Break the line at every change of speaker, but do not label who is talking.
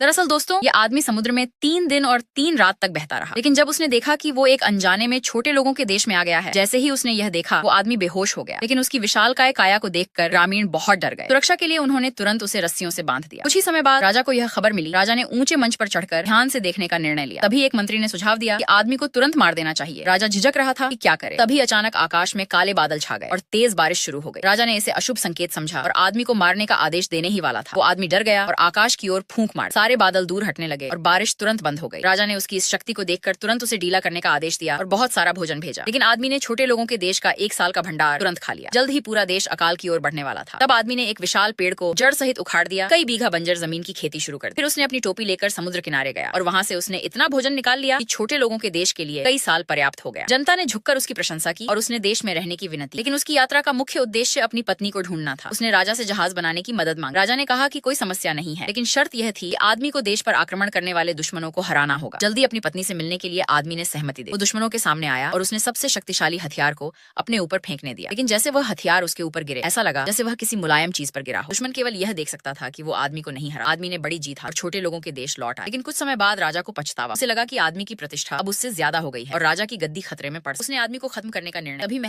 दरअसल दोस्तों, ये आदमी समुद्र में 3 दिन और 3 रात तक बहता रहा, लेकिन जब उसने देखा कि वो एक अनजाने में छोटे लोगों के देश में आ गया है, जैसे ही उसने यह देखा वो आदमी बेहोश हो गया। लेकिन उसकी विशालकाय काया को देखकर ग्रामीण बहुत डर गए। सुरक्षा के लिए उन्होंने तुरंत उसे रस्सियों से बांध दिया। कुछ ही समय बाद राजा को यह खबर मिली। राजा ने ऊंचे मंच पर चढ़कर ध्यान से देखने का निर्णय लिया। तभी एक मंत्री ने सुझाव दिया कि आदमी को तुरंत मार देना चाहिए। राजा झिझक रहा था कि क्या करे। तभी अचानक आकाश में काले बादल छा गए और तेज बारिश शुरू हो गई। राजा ने इसे अशुभ संकेत समझा और आदमी को मारने का आदेश देने ही वाला था। वो आदमी डर गया और आकाश की ओर फूंक मार। सारे बादल दूर हटने लगे और बारिश तुरंत बंद हो गई। राजा ने उसकी इस शक्ति को देखकर तुरंत उसे ढीला करने का आदेश दिया और बहुत सारा भोजन भेजा। लेकिन आदमी ने छोटे लोगों के देश का 1 साल का भंडार तुरंत खा लिया। जल्द ही पूरा देश अकाल की ओर बढ़ने वाला था। तब आदमी ने एक विशाल पेड़ को जड़ सहित उखाड़ दिया। कई बीघा बंजर जमीन की खेती शुरू कर दी। फिर उसने अपनी टोपी लेकर समुद्र किनारे गया और वहां से उसने इतना भोजन निकाल लिया कि छोटे लोगों के देश के लिए कई साल पर्याप्त हो गया। जनता ने झुककर उसकी प्रशंसा की और उसने देश में रहने की विनती। लेकिन उसकी यात्रा का मुख्य उद्देश्य अपनी पत्नी को ढूंढना था। उसने राजा से जहाज बनाने की मदद मांगी। राजा ने कहा कि कोई समस्या नहीं है, लेकिन शर्त यह थी कि आदमी को देश पर आक्रमण करने वाले दुश्मनों को हराना होगा। जल्दी अपनी पत्नी से मिलने के लिए आदमी ने सहमति दी। वो दुश्मनों के सामने आया और उसने सबसे शक्तिशाली हथियार को अपने ऊपर फेंकने दिया। लेकिन जैसे वह हथियार उसके ऊपर गिरे, ऐसा लगा जैसे वह किसी मुलायम चीज पर गिरा हो। दुश्मन केवल यह देख सकता था कि वो आदमी को नहीं हरा। आदमी ने बड़ी जीत और छोटे लोगों के देश लौट आए। लेकिन कुछ समय बाद राजा को पछतावा। उसे लगा कि आदमी की प्रतिष्ठा अब उससे ज्यादा हो गई है और राजा की गद्दी खतरे में पड़। उसने आदमी को खत्म करने का निर्णय तभी